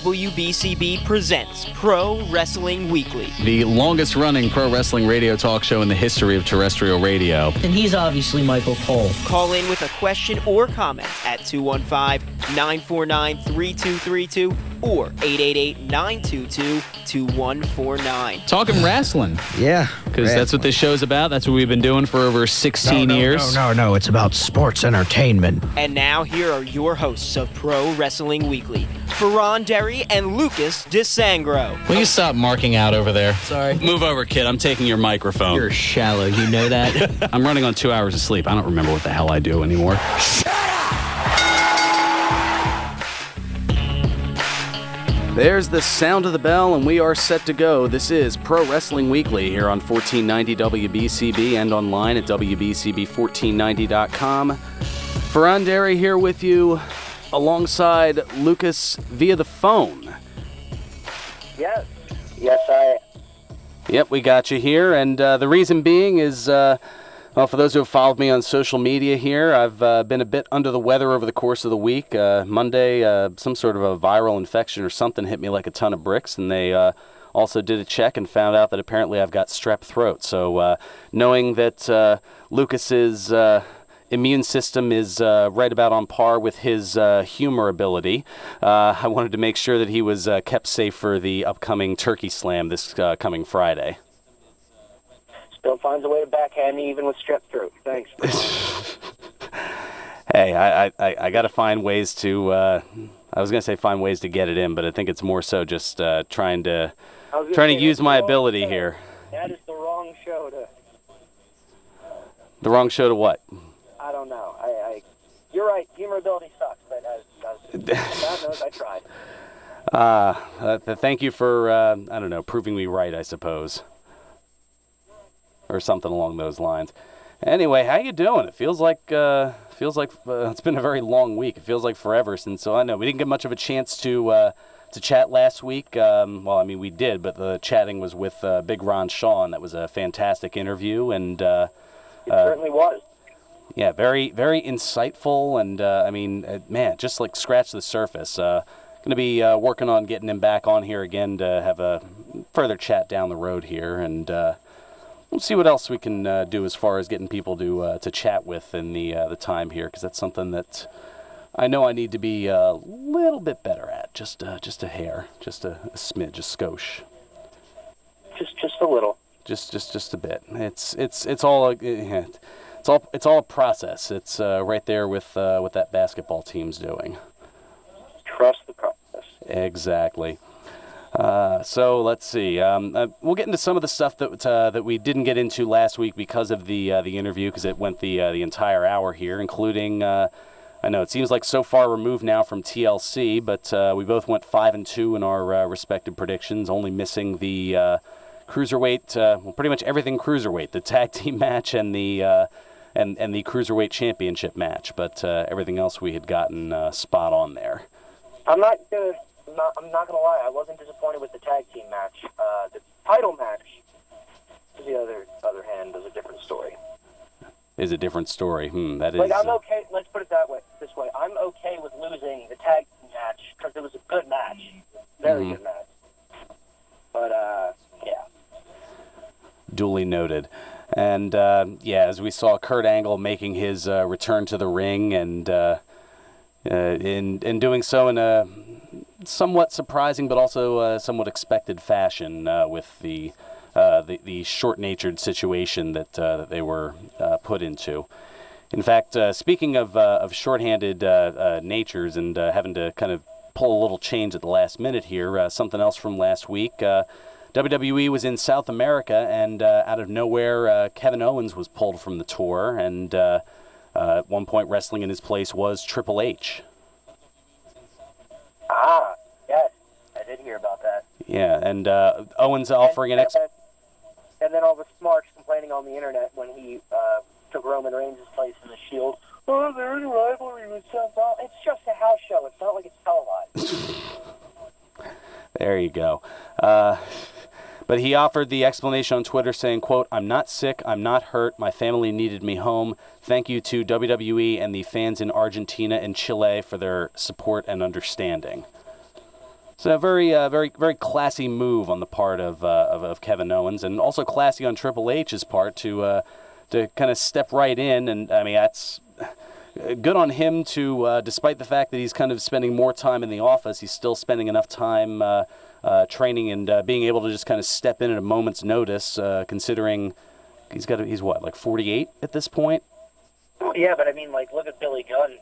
WBCB presents Pro Wrestling Weekly, the longest-running pro wrestling radio talk show in the history of terrestrial radio. And he's obviously Michael Cole. Call in with a question or comment at 215-949-3232 or 888-922-2149. Talking wrestling. Yeah. Because that's what this show's about. That's what we've been doing for over 16 years. No. It's about sports entertainment. And now here are your hosts of Pro Wrestling Weekly, Fearon and Lucas DeSangro. Will you stop marking out over there? Sorry. Move over, kid. I'm taking your microphone. You're shallow, you know that? I'm running on 2 hours of sleep. I don't remember what the hell I do anymore. There's the sound of the bell, and we are set to go. This is Pro Wrestling Weekly here on 1490 WBCB and online at WBCB1490.com. Fearon Derry here with you alongside Lucas via the phone. Yes, I. Yep, we got you here, and the reason being is, well, for those who have followed me on social media here, I've been a bit under the weather over the course of the week. Monday, some sort of a viral infection or something hit me like a ton of bricks, and they also did a check and found out that apparently I've got strep throat. So knowing that Lucas's immune system is right about on par with his humor ability, I wanted to make sure that he was kept safe for the upcoming Turkey Slam this coming Friday. Still finds a way to backhand me even with strep throat. Thanks. Hey, I got to find ways to, I was going to say find ways to get it in, but I think it's more so just trying to use my ability here. That is the wrong show to... The wrong show to what? I don't know. You're right. Humor ability sucks, but God knows I tried. Thank you for, I don't know, proving me right, I suppose. Or something along those lines. Anyway, how you doing? It feels like it's been a very long week. It feels like forever since. So I know we didn't get much of a chance to chat last week. Well, I mean we did, but the chatting was with Big Ron Shaw, and that was a fantastic interview. And it certainly was. Yeah, very very insightful. And I mean, man, just like scratch the surface. Going to be working on getting him back on here again to have a further chat down the road here, and we'll see what else we can do as far as getting people to chat with in the time here, because that's something that I know I need to be a little bit better at. Just a hair, just a smidge, a skosh. Just a little. Just a bit. It's all a process. It's right there with what that basketball team's doing. Trust the process. Exactly. So let's see. We'll get into some of the stuff that we didn't get into last week because of the interview, because it went the entire hour here, including. I know it seems like so far removed now from TLC, but we both went 5-2 in our respective predictions, only missing the cruiserweight. Well, pretty much everything cruiserweight, the tag team match and the cruiserweight championship match, but everything else we had gotten spot on there. I'm not gonna lie. I wasn't disappointed with the tag team match. The title match, on the other hand, is a different story. Is a different story. That is. Like, I'm okay. Let's put it this way. I'm okay with losing the tag team match because it was a good match, very good match. But yeah. Duly noted. And yeah, as we saw Kurt Angle making his return to the ring, and in doing so in a somewhat surprising but also somewhat expected fashion, with the short-natured situation that they were put into. In fact, speaking of short-handed natures and having to kind of pull a little change at the last minute here, something else from last week. WWE was in South America, and out of nowhere, Kevin Owens was pulled from the tour, and at one point wrestling in his place was Triple H. Ah, yes, I did hear about that. Yeah, and Owens offering and then all the smarts complaining on the internet when he took Roman Reigns' place in the Shield. Oh, there's a rivalry with Seth Rollins. It's just a house show. It's not like it's televised. There you go. But he offered the explanation on Twitter saying, quote, "I'm not sick, I'm not hurt, my family needed me home. Thank you to WWE and the fans in Argentina and Chile for their support and understanding." So a very classy move on the part of Kevin Owens, and also classy on Triple H's part to kind of step right in. And I mean, that's good on him to, despite the fact that he's kind of spending more time in the office, he's still spending enough time training and being able to just kind of step in at a moment's notice, considering he's what, like 48 at this point? Oh, yeah, but I mean, like, look at Billy Gunn.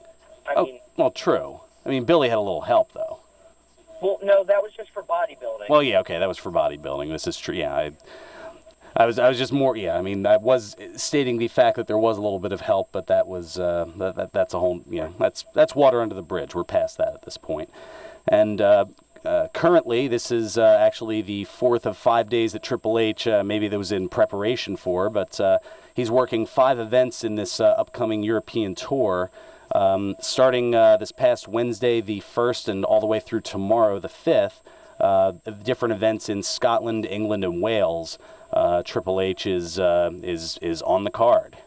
I mean, well, true. I mean, Billy had a little help, though. Well, no, that was just for bodybuilding. Well, yeah, okay, that was for bodybuilding. This is true. Yeah, I was just more. Yeah, I mean, I was stating the fact that there was a little bit of help, but that was that's a whole. Yeah, that's water under the bridge. We're past that at this point, and. Currently, this is actually the fourth of 5 days that Triple H maybe that was in preparation for, but he's working 5 events in this upcoming European tour, starting this past Wednesday, the 1st, and all the way through tomorrow, the 5th. Different events in Scotland, England, and Wales. Triple H is on the card.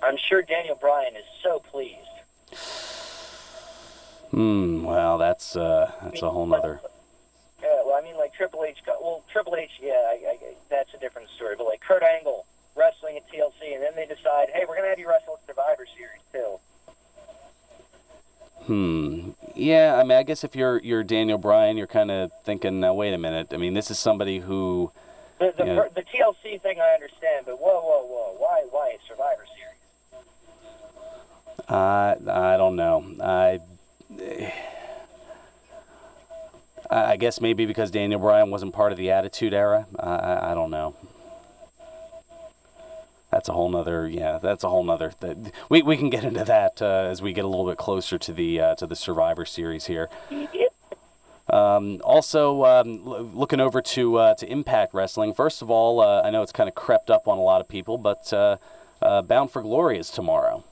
I'm sure Daniel Bryan is so pleased. Well, that's a whole nother. Yeah, well, I mean, like Triple H. Yeah, that's a different story. But like Kurt Angle wrestling at TLC, and then they decide, hey, we're gonna have you wrestle at Survivor Series too. Yeah, I mean, I guess if you're Daniel Bryan, you're kind of thinking, now wait a minute. I mean, this is somebody who. The TLC thing I understand, but whoa, why Survivor Series? I don't know. I guess maybe because Daniel Bryan wasn't part of the Attitude Era. I don't know. That's a whole nother. Yeah, that's a whole nother. We can get into that as we get a little bit closer to the Survivor Series here. Also, looking over to Impact Wrestling. First of all, I know it's kind of crept up on a lot of people, but Bound for Glory is tomorrow.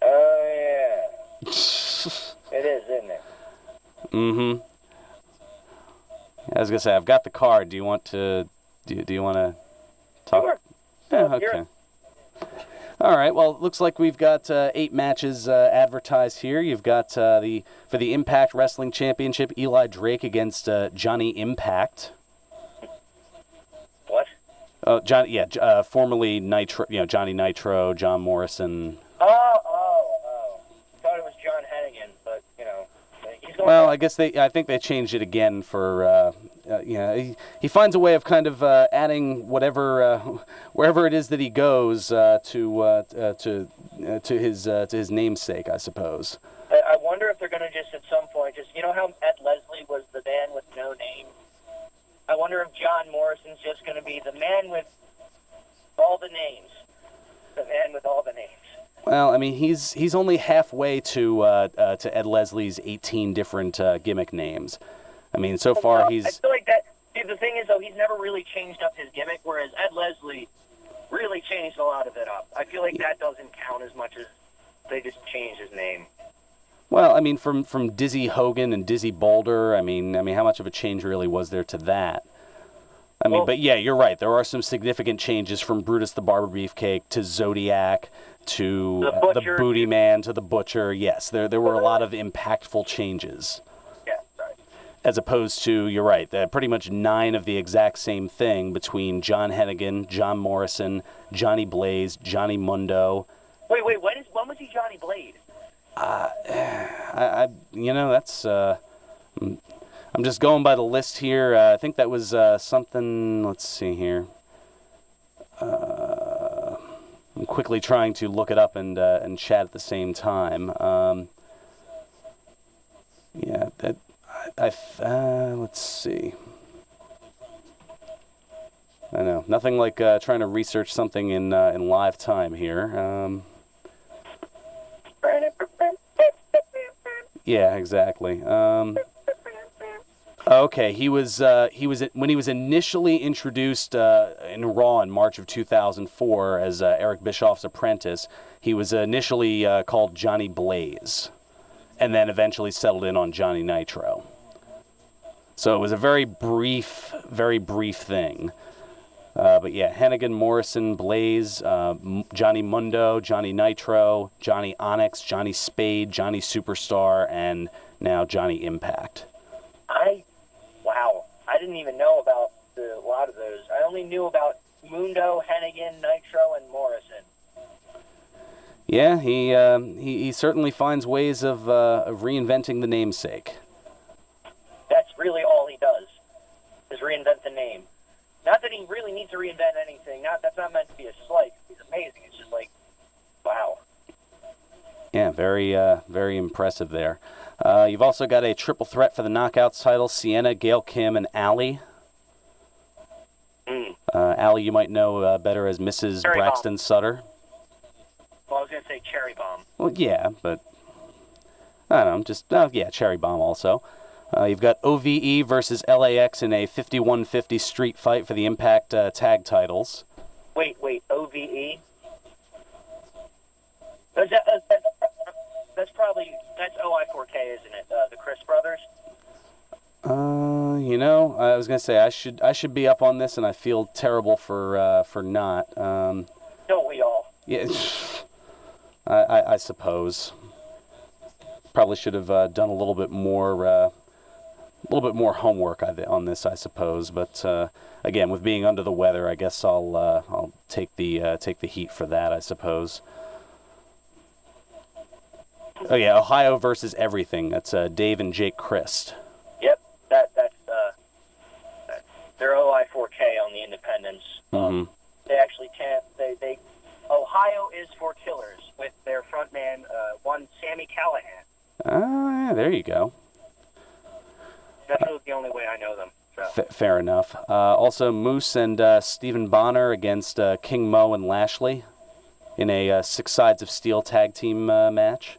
Oh yeah. It is, isn't it? Mm-hmm. I was gonna say, I've got the card. Do you want to? Do you want to talk? Sure. Yeah, okay. All right. Well, it looks like we've got 8 matches advertised here. You've got for the Impact Wrestling Championship, Eli Drake against Johnny Impact. What? Formerly Nitro. Johnny Nitro, John Morrison. Oh. Thought it was John Hennigan, but he's going. Well, I think they changed it again for. He finds a way of kind of adding whatever wherever it is that he goes to his namesake, I suppose. I wonder if they're going to just at some point how Ed Leslie was the man with no name. I wonder if John Morrison's just going to be the man with all the names. The man with all the names. Well, I mean, he's only halfway to Ed Leslie's 18 different gimmick names. I mean, so far he's. I feel like that. See, the thing is, though, he's never really changed up his gimmick, whereas Ed Leslie really changed a lot of it up. I feel like that doesn't count as much as they just changed his name. Well, I mean, from Dizzy Hogan and Dizzy Boulder, I mean, how much of a change really was there to that? I mean, but yeah, you're right. There are some significant changes from Brutus the Barber Beefcake to Zodiac to the Booty Man to the Butcher. Yes, there were a lot of impactful changes. Yeah, right. As opposed to, you're right, pretty much 9 of the exact same thing between John Hennigan, John Morrison, Johnny Blaze, Johnny Mundo. Wait, when was he Johnny Blade? That's. I'm just going by the list here. I think that was something. Let's see here. I'm quickly trying to look it up and chat at the same time. Let's see. I know nothing like trying to research something in live time here. Yeah, exactly. Okay, he was when he was initially introduced in Raw in March of 2004 as Eric Bischoff's apprentice. He was initially called Johnny Blaze, and then eventually settled in on Johnny Nitro. So it was a very brief thing. But yeah, Hennigan, Morrison, Blaze, Johnny Mundo, Johnny Nitro, Johnny Onyx, Johnny Spade, Johnny Superstar, and now Johnny Impact. Wow. I didn't even know about a lot of those. I only knew about Mundo, Hennigan, Nitro, and Morrison. Yeah, he certainly finds ways of reinventing the namesake. That's really all he does, is reinvent the name. Not that he really needs to reinvent anything. That's not meant to be a slight. He's amazing. It's just like, wow. Yeah, very impressive there. You've also got a triple threat for the Knockouts title: Sienna, Gail Kim, and Allie. Allie, you might know better as Mrs. Cherry Braxton Bomb. Sutter. Well, I was going to say Cherry Bomb. Well, yeah, but I don't know, Cherry Bomb also. You've got OVE versus LAX in a 51-50 street fight for the Impact tag titles. Wait, OVE? That's OI4K, isn't it? The Chris brothers? I was gonna say I should be up on this, and I feel terrible for not. Don't we all? Yeah, I suppose. Probably should have done a little bit more homework on this, I suppose. But again, with being under the weather, I guess I'll take the heat for that, I suppose. Oh yeah, Ohio versus everything. That's Dave and Jake Christ. Yep, that's they're OI4K on the independents. Mm-hmm. They actually can't. They Ohio is for killers with their frontman, one Sammy Callahan. Yeah, there you go. That's really the only way I know them. So. Fair enough. Also, Moose and Stephen Bonner against King Mo and Lashley in a Six Sides of Steel tag team match.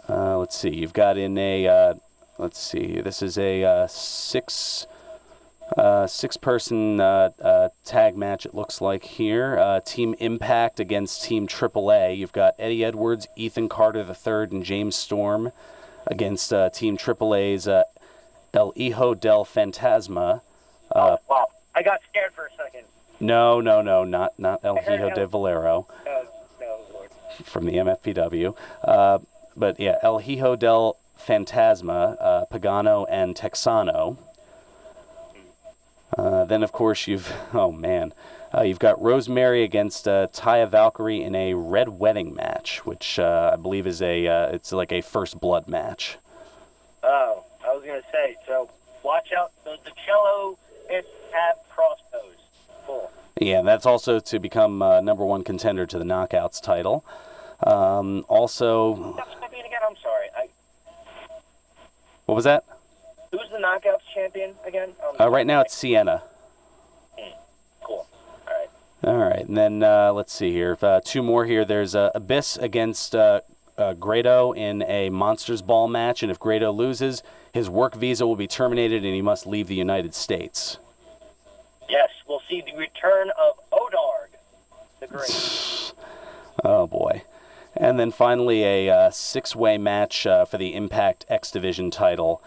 Let's see. You've got in a this is a six-person tag match. It looks like here. Team Impact against Team AAA. You've got Eddie Edwards, Ethan Carter III, and James Storm against Team AAA's El Hijo del Fantasma. Wow! I got scared for a second. No, not El Hijo de Valero. No, Lord. From the MFPW. But yeah, El Hijo del Fantasma, Pagano, and Texano. Then, of course, you've got Rosemary against Taya Valkyrie in a Red Wedding match, which I believe is it's like a First Blood match. Oh, I was going to say, so watch out. The cello have crossbows. Cool. Yeah, and that's also to become number one contender to the Knockouts title. Also... Again, I'm sorry. What was that? Who's the Knockouts champion again? Right now it's Sienna. Cool. All right. All right, and then let's see here. Two more here. There's Abyss against Grado in a Monsters Ball match, and if Grado loses, his work visa will be terminated and he must leave the United States. Yes, we'll see the return of Odarg, the Great. Oh, boy. And then finally a six-way match for the Impact X Division title.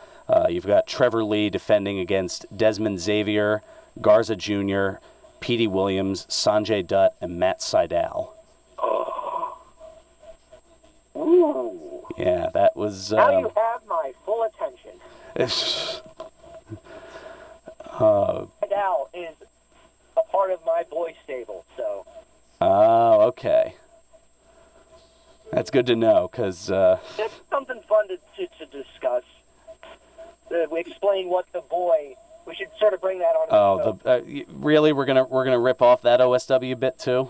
You've got Trevor Lee defending against Desmond Xavier, Garza Jr., Petey Williams, Sanjay Dutt, and Matt Sydal. Ooh. Yeah, that was... Now you have my full attention. Sydal is a part of my boy stable, so... Oh, okay. That's good to know, because... It's something fun to discuss. We explain what the boy... We should sort of bring that on. Really? We're gonna rip off that OSW bit too?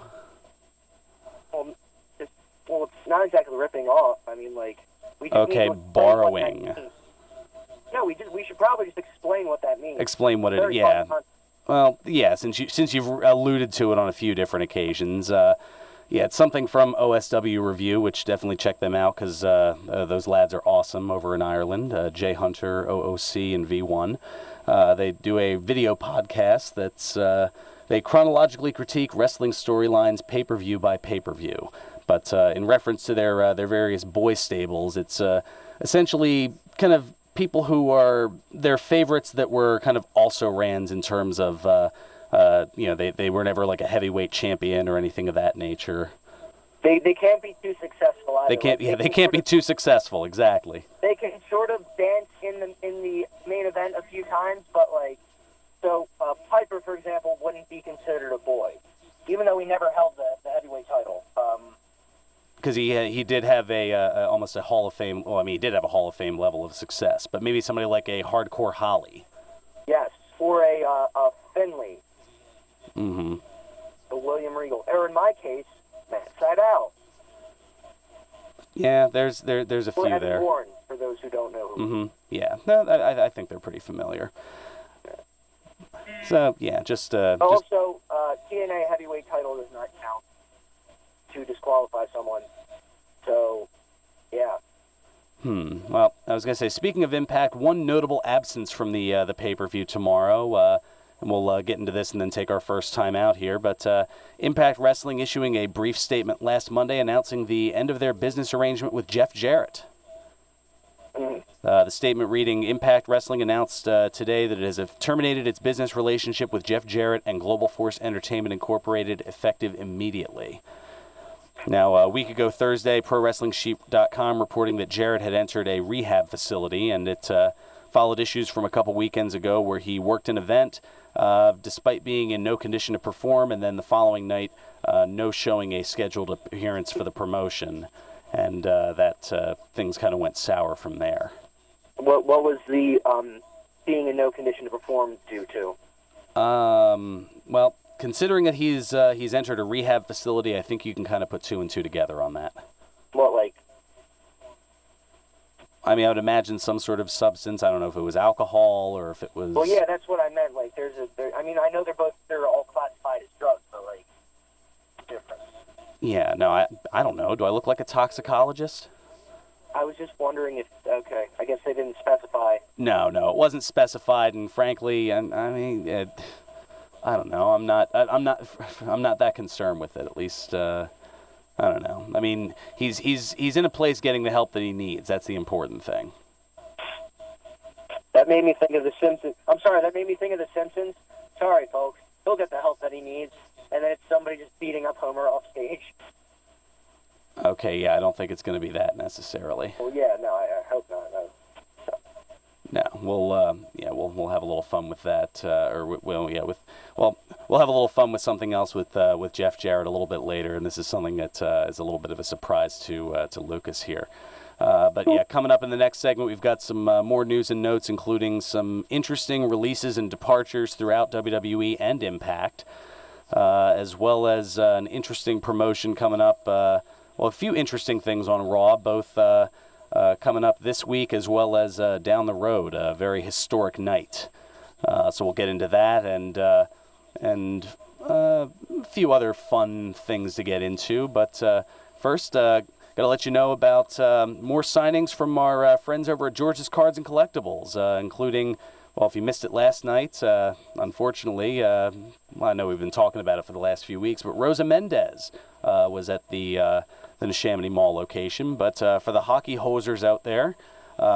Well, it's not exactly ripping off. I mean, like we just okay, need to borrowing. No, we should probably just explain what that means. Explain what it. Yeah. Well, yeah. Since you've alluded to it on a few different occasions. Yeah, it's something from OSW Review, which definitely check them out because those lads are awesome over in Ireland. Jay Hunter, OOC, and V1. They do a video podcast that's they chronologically critique wrestling storylines pay-per-view by pay-per-view. But in reference to their various boy stables, it's essentially kind of people who are their favorites that were kind of also-rans in terms of, they were never like a heavyweight champion or anything of that nature. They can't be too successful either. They can't. Like, Yeah, they can't be too successful. Exactly. They can sort of dance in the main event a few times, but Piper, for example, wouldn't be considered a boy, even though he never held the heavyweight title. Because he did have almost a Hall of Fame. Well, I mean, he did have a Hall of Fame level of success, but maybe somebody like a Hardcore Holly. Yes, or a Finley. Mm-hmm. A William Regal, or in my case, Matt Sydal. Yeah, there's a few Evan there. Bourne, for those who don't know. Mm-hmm. Yeah, no, I think they're pretty familiar. So yeah, Also, TNA heavyweight title does not count to disqualify someone. So, yeah. Well, I was gonna say, speaking of Impact, one notable absence from the pay-per-view tomorrow. And we'll get into this and then take our first time out here. But Impact Wrestling issuing a brief statement last Monday announcing the end of their business arrangement with Jeff Jarrett. The statement reading, Impact Wrestling announced today that it has terminated its business relationship with Jeff Jarrett and Global Force Entertainment Incorporated effective immediately. Now, a week ago Thursday, ProWrestlingSheep.com reporting that Jarrett had entered a rehab facility, and it followed issues from a couple weekends ago where he worked an event despite being in no condition to perform, and then the following night, no showing a scheduled appearance for the promotion, and that things kind of went sour from there. What was the being in no condition to perform due to? Well, considering that he's entered a rehab facility, I think you can kind of put two and two together on that. What, like? I mean, I would imagine some sort of substance. I don't know if it was alcohol or if it was... Well, yeah, that's what I meant. Like, I mean, I know they're all classified as drugs, but, like, different. Yeah, no, I don't know. Do I look like a toxicologist? I was just wondering if, okay, I guess they didn't specify. No, it wasn't specified, and frankly, I mean, I don't know. I'm not that concerned with it. At least, I don't know. I mean, he's in a place getting the help that he needs. That's the important thing. That made me think of The Simpsons. I'm sorry, that made me think of The Simpsons. Sorry, folks. He'll get the help that he needs, and then it's somebody just beating up Homer off stage. Okay, yeah, I don't think it's going to be that necessarily. Well, yeah, no, I hope not. No. No, we'll have a little fun with that, we'll have a little fun with something else with Jeff Jarrett a little bit later, and this is something that is a little bit of a surprise to Lucas here. But yeah, coming up in the next segment, we've got some more news and notes, including some interesting releases and departures throughout WWE and Impact, as well as an interesting promotion coming up. A few interesting things on Raw, both coming up this week as well as down the road. A very historic night. So we'll get into that and a few other fun things to get into. But first, got to let you know about more signings from our friends over at George's Cards and Collectibles, including, well, if you missed it last night, unfortunately, I know we've been talking about it for the last few weeks, but Rosa Mendez was at the Neshaminy Mall location. But for the hockey hosers out there,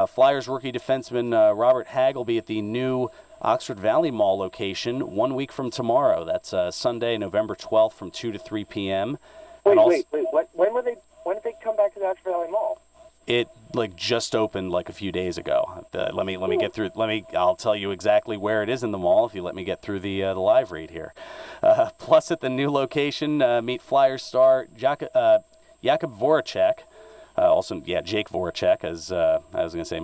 Flyers rookie defenseman Robert Hagg will be at the new Oxford Valley Mall location 1 week from tomorrow. That's Sunday, November 12th from 2 to 3 p.m. Wait. When did they come back to the Oxford Valley Mall? It just opened a few days ago. Let me get through. I'll tell you exactly where it is in the mall if you let me get through the live read here. Plus, at the new location, meet Flyers star Jakub Voracek. Jake Voracek. As I was going to say,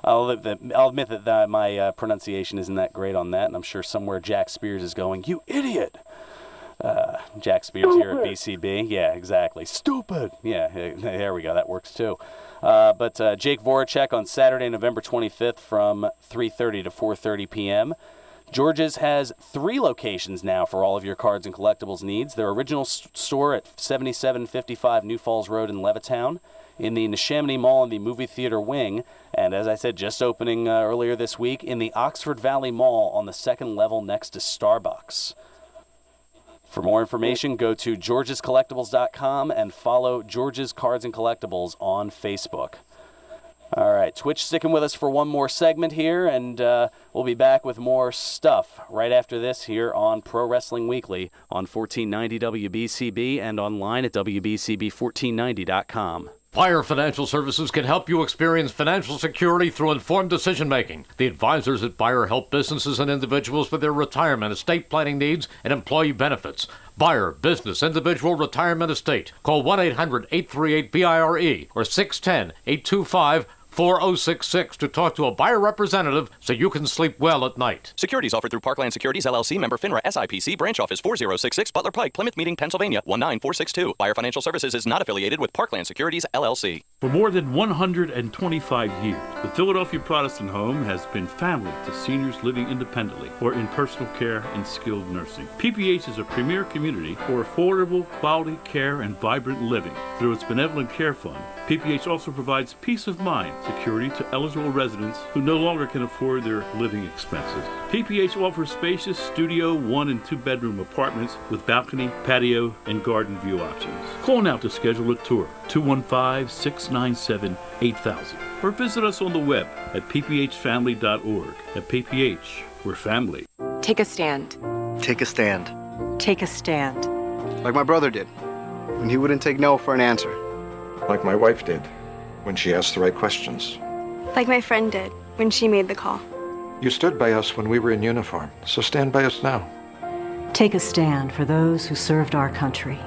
I'll admit that my pronunciation isn't that great on that, and I'm sure somewhere Jack Spears is going, "You idiot." Jack Spears here at BCB. Yeah, exactly. Stupid. Yeah, there we go. That works too. But Jake Voracek on Saturday, November 25th from 3:30 to 4:30 p.m. George's has 3 locations now for all of your cards and collectibles needs. Their original store at 7755 New Falls Road in Levittown, in the Neshaminy Mall in the movie theater wing, and as I said, just opening earlier this week, in the Oxford Valley Mall on the second level next to Starbucks. For more information, go to georgescollectibles.com and follow George's Cards and Collectibles on Facebook. All right, Twitch sticking with us for one more segment here, and we'll be back with more stuff right after this here on Pro Wrestling Weekly on 1490 WBCB and online at WBCB1490.com. Fire Financial Services can help you experience financial security through informed decision-making. The advisors at Fire help businesses and individuals with their retirement, estate planning needs, and employee benefits. Buyer, business, individual, retirement, estate. Call 1-800-838-BIRE or 610-825-4066 to talk to a buyer representative so you can sleep well at night. Securities offered through Parkland Securities, LLC, member FINRA, SIPC, branch office 4066, Butler Pike, Plymouth Meeting, Pennsylvania, 19462. Buyer Financial Services is not affiliated with Parkland Securities, LLC. For more than 125 years, the Philadelphia Protestant Home has been family to seniors living independently or in personal care and skilled nursing. PPH is a premier community for affordable, quality care and vibrant living. Through its Benevolent Care Fund, PPH also provides peace of mind, security to eligible residents who no longer can afford their living expenses. PPH offers spacious studio 1 and 2 bedroom apartments with balcony, patio, and garden view options. Call now to schedule a tour, 215-697-8000, or visit us on the web at pphfamily.org. At PPH, we're family. Take a stand. Take a stand. Take a stand. Like my brother did, when he wouldn't take no for an answer. Like my wife did, when she asked the right questions. Like my friend did, when she made the call. You stood by us when we were in uniform, so stand by us now. Take a stand for those who served our country.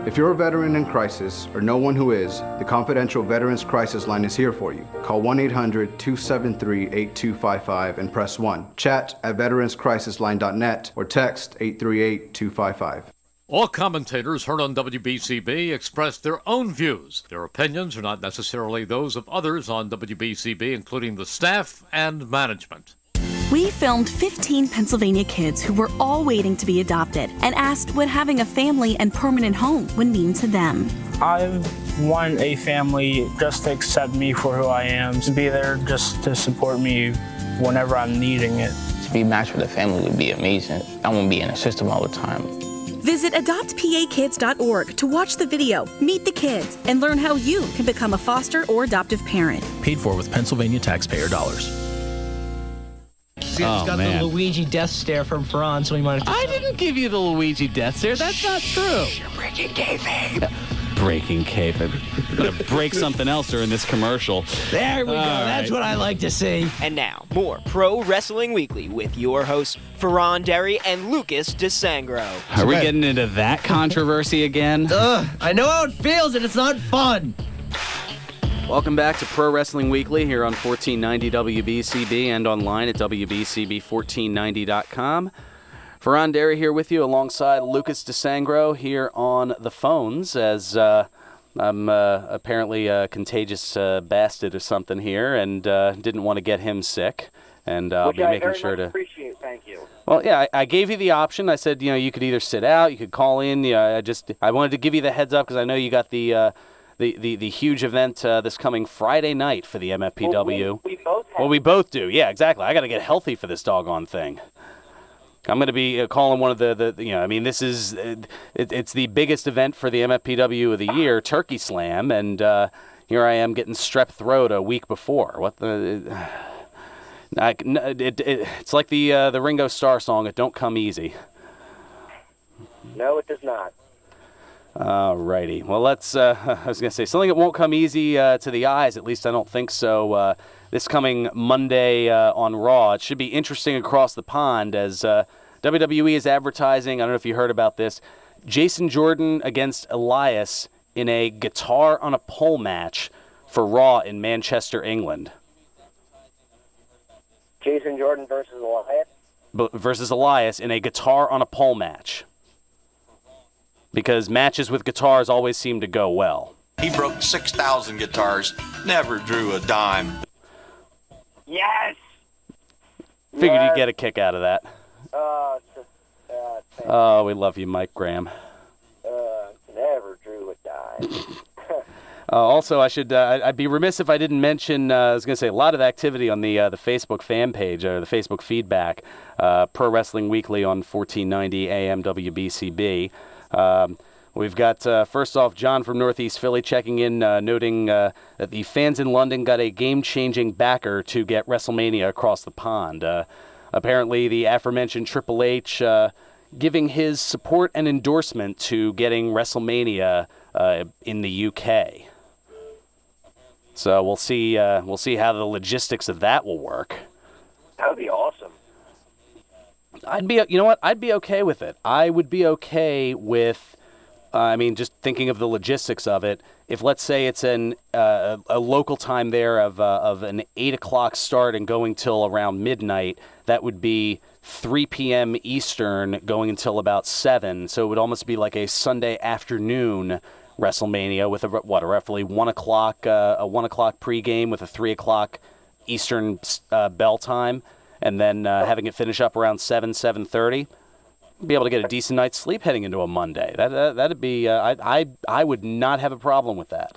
If you're a veteran in crisis or know one who is, the confidential Veterans Crisis Line is here for you. Call 1-800-273-8255 and press 1. Chat at veteranscrisisline.net or text 838-255. All commentators heard on WBCB express their own views. Their opinions are not necessarily those of others on WBCB, including the staff and management. We filmed 15 Pennsylvania kids who were all waiting to be adopted and asked what having a family and permanent home would mean to them. I want a family just to accept me for who I am, to be there just to support me whenever I'm needing it. To be matched with a family would be amazing. I won't be in a system all the time. Visit adoptpakids.org to watch the video, meet the kids, and learn how you can become a foster or adoptive parent. Paid for with Pennsylvania taxpayer dollars. He's got the Luigi death stare from Fearon, so he might have to... I didn't give you the Luigi death stare. That's not true. You're breaking kayfabe. Breaking kayfabe. I'm going to break something else during this commercial. There we go. That's what I like to see. And now, more Pro Wrestling Weekly with your hosts, Fearon Derry and Lucas DeSangro. Are we getting into that controversy again? I know how it feels, and it's not fun. Welcome back to Pro Wrestling Weekly here on 1490 WBCB and online at WBCB1490.com. Fearon Derry here with you alongside Lucas DeSangro here on the phones as I'm apparently a contagious bastard or something here and didn't want to get him sick. And I'll be making sure to appreciate. Thank you. Well, yeah, I gave you the option. I said, you could either sit out, you could call in. I wanted to give you the heads up because I know you got the huge event this coming Friday night for the MFPW. We both do. Yeah, exactly. I got to get healthy for this doggone thing. I'm going to be calling one of this is it's the biggest event for the MFPW of the year, Turkey Slam, and here I am getting strep throat a week before. What the? It's like the Ringo Starr song. It don't come easy. No, it does not. Alrighty. Well, let's. I was going to say something that won't come easy to the eyes. At least I don't think so. This coming Monday on Raw, it should be interesting across the pond as WWE is advertising. I don't know if you heard about this. Jason Jordan against Elias in a guitar on a pole match for Raw in Manchester, England. Jason Jordan versus Elias? Versus Elias in a guitar on a pole match. Because matches with guitars always seem to go well. He broke 6,000 guitars, never drew a dime. Yes! Figured you'd get a kick out of that. Oh, we love you, Mike Graham. Never drew a dime. Also, I'd be remiss if I didn't mention, I was going to say, a lot of activity on the Facebook fan page, or the Facebook feedback, Pro Wrestling Weekly on 1490 AM WBCB. We've got, first off, John from Northeast Philly checking in, noting that the fans in London got a game-changing backer to get WrestleMania across the pond. Apparently, the aforementioned Triple H giving his support and endorsement to getting WrestleMania in the UK. So we'll see how the logistics of that will work. That would be awesome. I'd be okay with it. I would be okay with, just thinking of the logistics of it. If, let's say, it's a local time there of an 8 o'clock start and going till around midnight, that would be 3 p.m. Eastern going until about 7. So it would almost be like a Sunday afternoon WrestleMania with a roughly 1 o'clock pregame with a 3 o'clock Eastern bell time, and then having it finish up around 7:30. Be able to get a decent night's sleep heading into a Monday. That'd be I would not have a problem with that.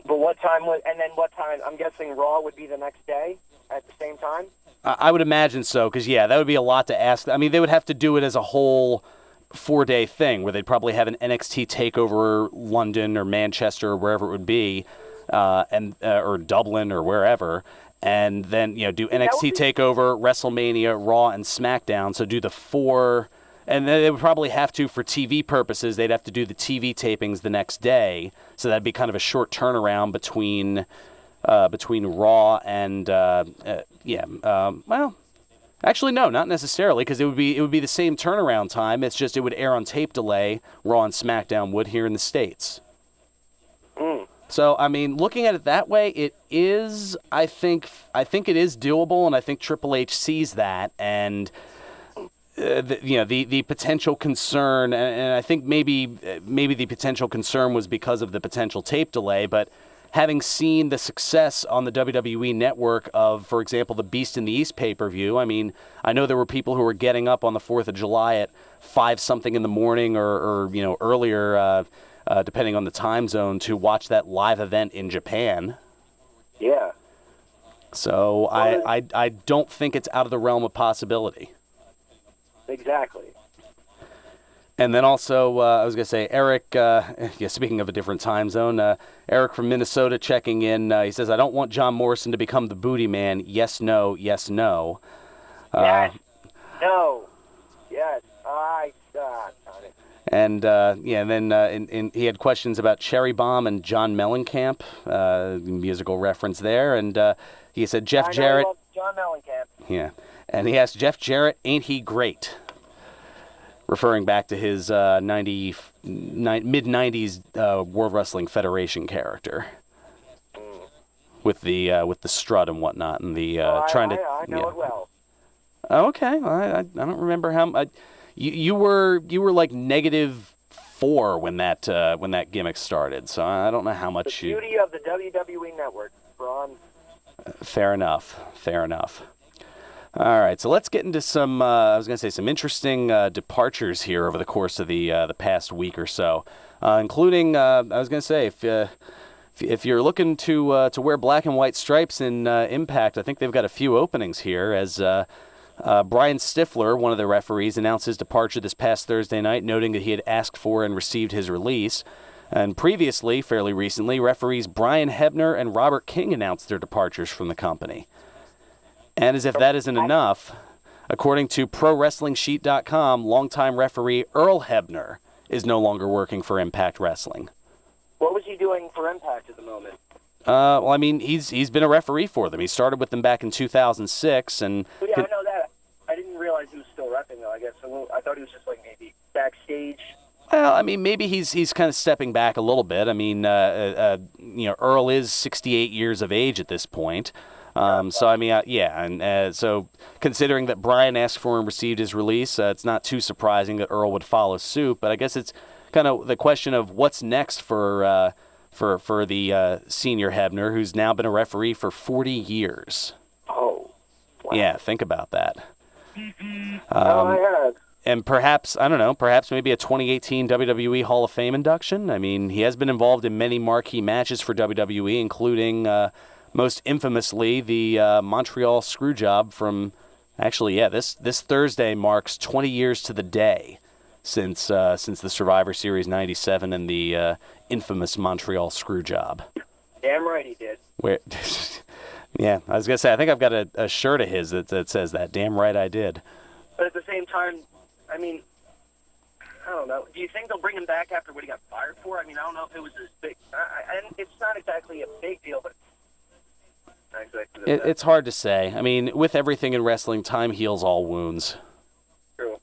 But what time I'm guessing Raw would be the next day at the same time? I would imagine so, because that would be a lot to ask. I mean, they would have to do it as a whole 4-day thing where they'd probably have an NXT takeover London or Manchester or wherever it would be, or Dublin or wherever. And then, do NXT TakeOver, WrestleMania, Raw, and SmackDown. So do the 4, and then they would probably have to, for TV purposes, they'd have to do the TV tapings the next day. So that'd be kind of a short turnaround between Raw and, actually, no, not necessarily, because it would be the same turnaround time. It's just it would air on tape delay. Raw and SmackDown would here in the States. So, looking at it that way, it is, I think it is doable, and I think Triple H sees that, and the potential concern, and I think maybe the potential concern was because of the potential tape delay, but having seen the success on the WWE Network of, for example, the Beast in the East pay-per-view, I know there were people who were getting up on the 4th of July at 5-something in the morning or earlier, depending on the time zone, to watch that live event in Japan. Yeah. So I don't think it's out of the realm of possibility. Exactly. And then also, I was going to say, Eric, speaking of a different time zone, Eric from Minnesota checking in. He says, I don't want John Morrison to become the booty man. Yes, no, yes, no. Yes. No. Yes. Got it. And then he had questions about Cherry Bomb and John Mellencamp, musical reference there. And he said, Jeff Jarrett. I love John Mellencamp. Yeah. And he asked, Jeff Jarrett, ain't he great? Referring back to his mid-'90s World Wrestling Federation character. With the strut and whatnot. And the trying to... I know it well. Oh, okay. I don't remember how... You were like -4 when that gimmick started, so I don't know how much the beauty of the WWE Network, Braun. Fair enough. All right, so let's get into some. I was going to say some interesting departures here over the course of the past week or so, including. I was going to say if you're looking to wear black and white stripes in Impact, I think they've got a few openings here as. Brian Stifler, one of the referees, announced his departure this past Thursday night, noting that he had asked for and received his release. And previously, fairly recently, referees Brian Hebner and Robert King announced their departures from the company. And as if that isn't enough, according to ProWrestlingSheet.com, longtime referee Earl Hebner is no longer working for Impact Wrestling. What was he doing for Impact at the moment? He's been a referee for them. He started with them back in 2006, and I know that. I didn't realize he was still repping though. I guess I thought he was just like maybe backstage. Well, maybe he's kind of stepping back a little bit. Earl is 68 years of age at this point. So considering that Brian asked for and received his release, it's not too surprising that Earl would follow suit. But I guess it's kind of the question of what's next for the senior Hebner, who's now been a referee for 40 years. Oh, wow. Yeah, think about that. I have. And perhaps maybe a 2018 WWE Hall of Fame induction. He has been involved in many marquee matches for WWE, including most infamously the Montreal Screwjob from, this Thursday marks 20 years to the day since the Survivor Series '97 and the infamous Montreal Screwjob. Damn right he did. Where, yeah, I was gonna say I think I've got a shirt of his that says that. Damn right I did. But at the same time, I mean, I don't know. Do you think they'll bring him back after what he got fired for? I mean, I don't know if it was as big. And it's not exactly a big deal, but not exactly It's hard to say. I mean, with everything in wrestling, time heals all wounds. true.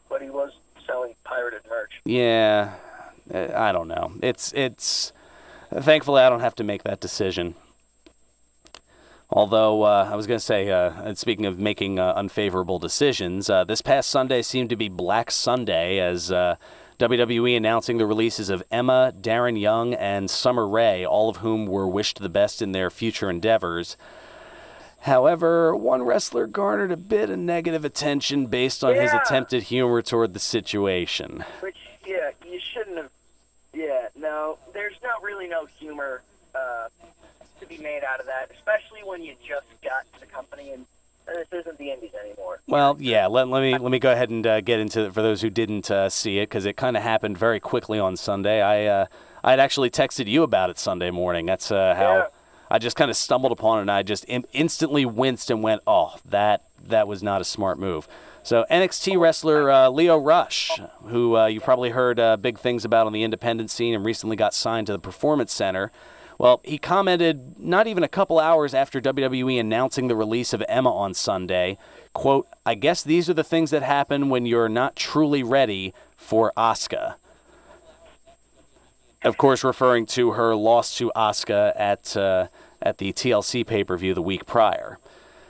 But he was selling pirated merch. Yeah, I don't know. It's thankfully I don't have to make that decision. Although, I was going to say, speaking of making unfavorable decisions, this past Sunday seemed to be Black Sunday as WWE announcing the releases of Emma, Darren Young, and Summer Rae, all of whom were wished the best in their future endeavors. However, one wrestler garnered a bit of negative attention based on his attempted humor toward the situation. Which, yeah, you shouldn't have. Yeah, no, there's not really no humor to be made out of that, especially when you just got to the company and this isn't the Indies anymore. Well, yeah, let me go ahead and get into it for those who didn't see it, because it kind of happened very quickly on Sunday. I had actually texted you about it Sunday morning. That's how I just kind of stumbled upon it, and I just instantly winced and went, oh, that was not a smart move. So NXT wrestler Leo Rush, who you've probably heard big things about on the independent scene and recently got signed to the Performance Center. Well, he commented not even a couple hours after WWE announcing the release of Emma on Sunday, quote, "I guess these are the things that happen when you're not truly ready for Asuka." Of course, referring to her loss to Asuka at the TLC pay-per-view the week prior.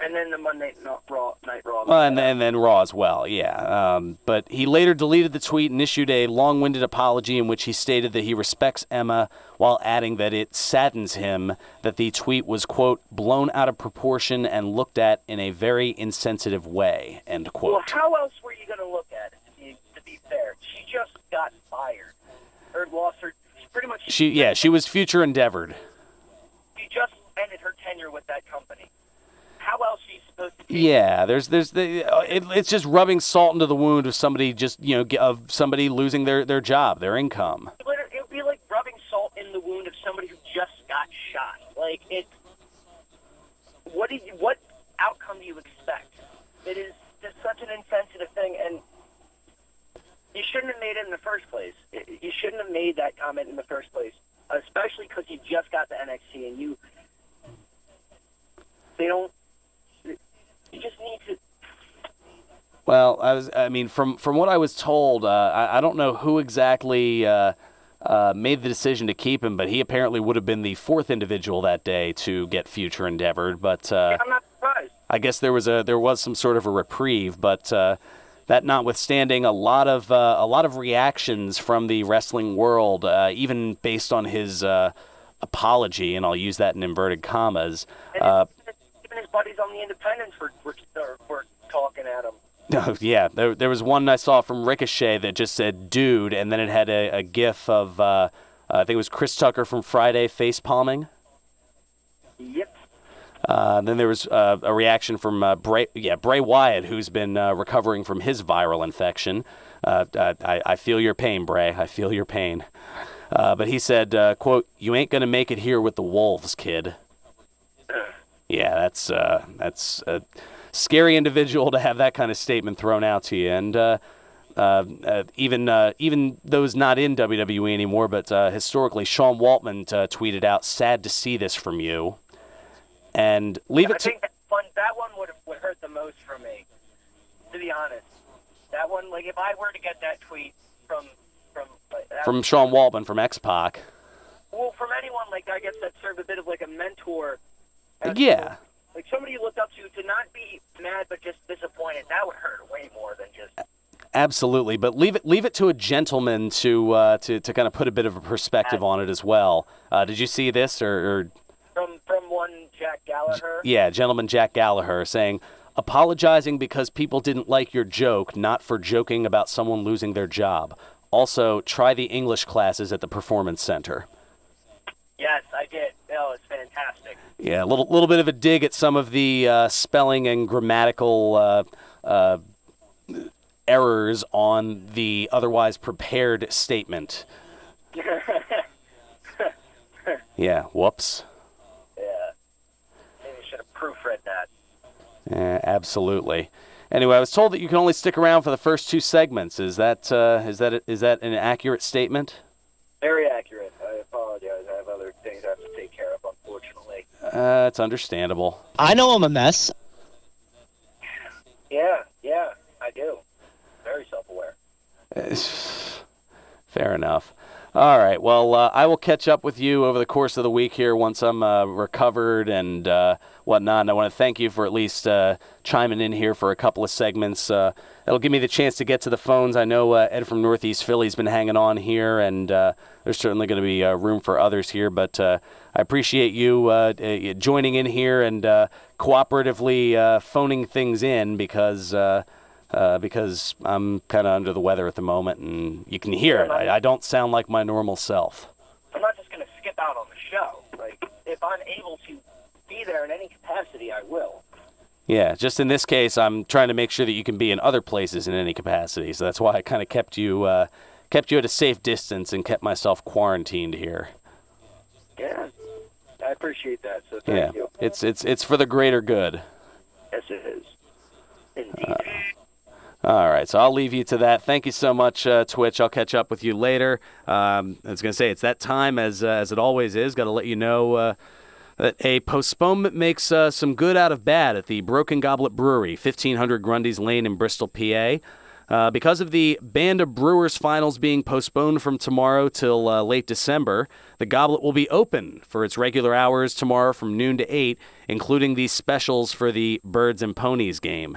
And then the Monday Night Raw. Well, and then Raw as well, yeah. But he later deleted the tweet and issued a long-winded apology in which he stated that he respects Emma while adding that it saddens him that the tweet was, quote, blown out of proportion and looked at in a very insensitive way, end quote. Well, how else were you going to look at it, to be fair? She just got fired. Or lost her, pretty much. She was future endeavored. She just ended her tenure with that company. How else are you supposed to be? Yeah, it's just rubbing salt into the wound of somebody of somebody losing their job, their income. It would be like rubbing salt in the wound of somebody who just got shot. Like what outcome do you expect? It is just such an insensitive thing, and you shouldn't have made it in the first place. You shouldn't have made that comment in the first place, especially because you just got to NXT and you just need to. Well, from what I was told, I don't know who exactly made the decision to keep him, but he apparently would have been the fourth individual that day to get future endeavored. But I'm not surprised. I guess there was some sort of a reprieve, but that notwithstanding, a lot of reactions from the wrestling world, even based on his apology, and I'll use that in inverted commas. Even his buddies on the Independents were talking at him. Oh, yeah, there was one I saw from Ricochet that just said "dude," and then it had a gif of I think it was Chris Tucker from Friday face palming. Yep. Then there was a reaction from Bray Wyatt, who's been recovering from his viral infection. I feel your pain, Bray. I feel your pain. But he said, quote, "You ain't gonna make it here with the Wolves, kid." Yeah, that's a scary individual to have that kind of statement thrown out to you. And even those not in WWE anymore, but historically, Sean Waltman tweeted out, "Sad to see this from you." And leave it to... I think that one would hurt the most for me, to be honest. That one, like, if I were to get that tweet from Sean Waltman from X-Pac. Well, from anyone, like, I guess that served a bit of like a mentor. Yeah. Like somebody you looked up to not be mad but just disappointed, that would hurt way more than just. Absolutely, but leave it to a gentleman to kind of put a bit of a perspective on it as well. Did you see this or? From one Jack Gallagher? Yeah, gentleman Jack Gallagher saying, apologizing because people didn't like your joke, not for joking about someone losing their job. Also, try the English classes at the Performance Center. Yes, I did. Oh, it's fantastic. Yeah, a little bit of a dig at some of the spelling and grammatical errors on the otherwise prepared statement. Yeah, whoops. Yeah. Maybe you should have proofread that. Absolutely. Anyway, I was told that you can only stick around for the first 2 segments. Is that an accurate statement? Very accurate. I apologize. I have other things I have to take care of, unfortunately. It's understandable. I know I'm a mess. Yeah, I do. Very self-aware. Fair enough. All right. Well, I will catch up with you over the course of the week here once I'm recovered and whatnot. And I want to thank you for at least chiming in here for a couple of segments. It'll give me the chance to get to the phones. I know Ed from Northeast Philly's been hanging on here, and there's certainly going to be room for others here. But I appreciate you joining in here and cooperatively phoning things in because I'm kind of under the weather at the moment, and you can hear it. I don't sound like my normal self. I'm not just going to skip out on the show. Like, if I'm able to be there in any capacity, I will. Yeah, just in this case, I'm trying to make sure that you can be in other places in any capacity. So that's why I kind of kept you at a safe distance and kept myself quarantined here. Yeah, I appreciate that. So thank you. It's for the greater good. Yes, it is. Indeed. All right, so I'll leave you to that. Thank you so much, Twitch. I'll catch up with you later. I was going to say, it's that time, as it always is. Got to let you know that a postponement makes some good out of bad at the Broken Goblet Brewery, 1500 Grundy's Lane in Bristol, PA. Because of the Band of Brewers finals being postponed from tomorrow till late December, the Goblet will be open for its regular hours tomorrow from noon to 8, including the specials for the Birds and Ponies game.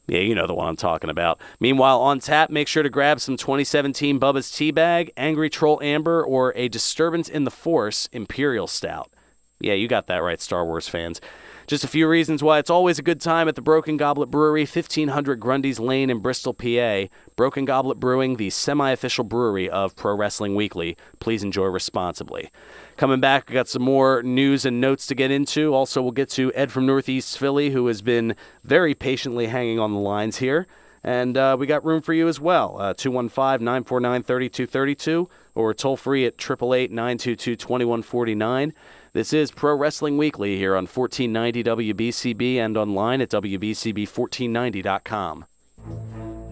Yeah, you know the one I'm talking about. Meanwhile, on tap, make sure to grab some 2017 Bubba's Teabag, Angry Troll Amber, or a Disturbance in the Force Imperial Stout. Yeah, you got that right, Star Wars fans. Just a few reasons why it's always a good time at the Broken Goblet Brewery, 1500 Grundy's Lane in Bristol, PA. Broken Goblet Brewing, the semi-official brewery of Pro Wrestling Weekly. Please enjoy responsibly. Coming back, we got some more news and notes to get into. Also, we'll get to Ed from Northeast Philly, who has been very patiently hanging on the lines here. And we got room for you as well. 215-949-3232 or toll free at 888-922-2149. This is Pro Wrestling Weekly here on 1490 WBCB and online at WBCB1490.com.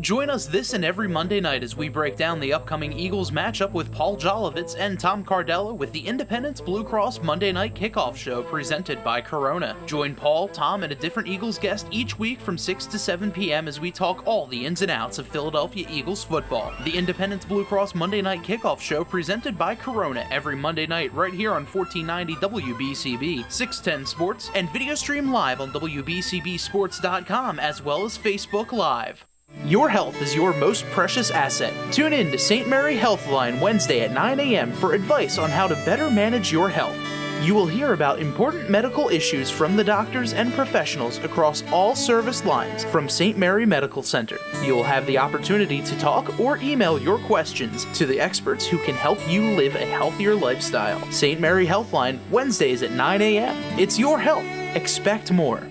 Join us this and every Monday night as we break down the upcoming Eagles matchup with Paul Jolovitz and Tom Cardella with the Independence Blue Cross Monday Night Kickoff Show presented by Corona. Join Paul, Tom, and a different Eagles guest each week from 6 to 7 p.m. as we talk all the ins and outs of Philadelphia Eagles football. The Independence Blue Cross Monday Night Kickoff Show presented by Corona every Monday night right here on 1490 WBCB, 610 Sports, and video stream live on WBCBSports.com as well as Facebook Live. Your health is your most precious asset. Tune in to St. Mary Healthline Wednesday at 9 a.m. for advice on how to better manage your health. You will hear about important medical issues from the doctors and professionals across all service lines from St. Mary Medical Center. You will have the opportunity to talk or email your questions to the experts who can help you live a healthier lifestyle. St. Mary Healthline Wednesdays at 9 a.m. It's your health. Expect more.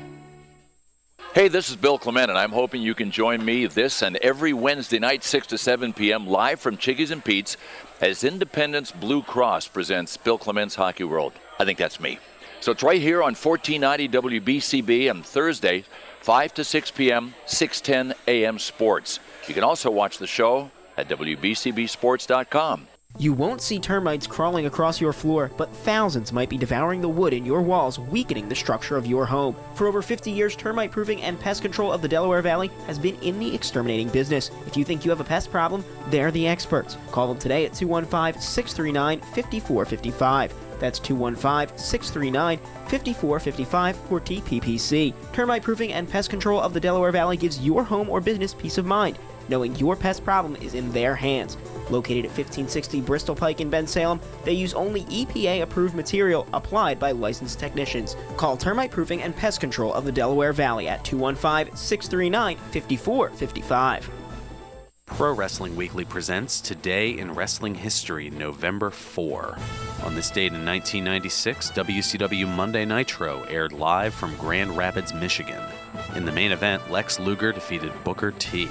Hey, this is Bill Clement, and I'm hoping you can join me this and every Wednesday night, 6 to 7 p.m., live from Chickies and Pete's as Independence Blue Cross presents Bill Clement's Hockey World. I think that's me. So it's right here on 1490 WBCB on Thursday, 5 to 6 p.m., 610 a.m. Sports. You can also watch the show at WBCBSports.com. You won't see termites crawling across your floor, but thousands might be devouring the wood in your walls, weakening the structure of your home. For over 50 years, Termite Proofing and Pest Control of the Delaware Valley has been in the exterminating business. If you think you have a pest problem, they're the experts. Call them today at 215-639-5455. That's 215-639-5455 for TPPC. Termite Proofing and Pest Control of the Delaware Valley gives your home or business peace of mind, knowing your pest problem is in their hands. Located at 1560 Bristol Pike in Bensalem, they use only EPA-approved material applied by licensed technicians. Call Termite Proofing and Pest Control of the Delaware Valley at 215-639-5455. Pro Wrestling Weekly presents Today in Wrestling History, November 4. On this date in 1996, WCW Monday Nitro aired live from Grand Rapids, Michigan. In the main event, Lex Luger defeated Booker T.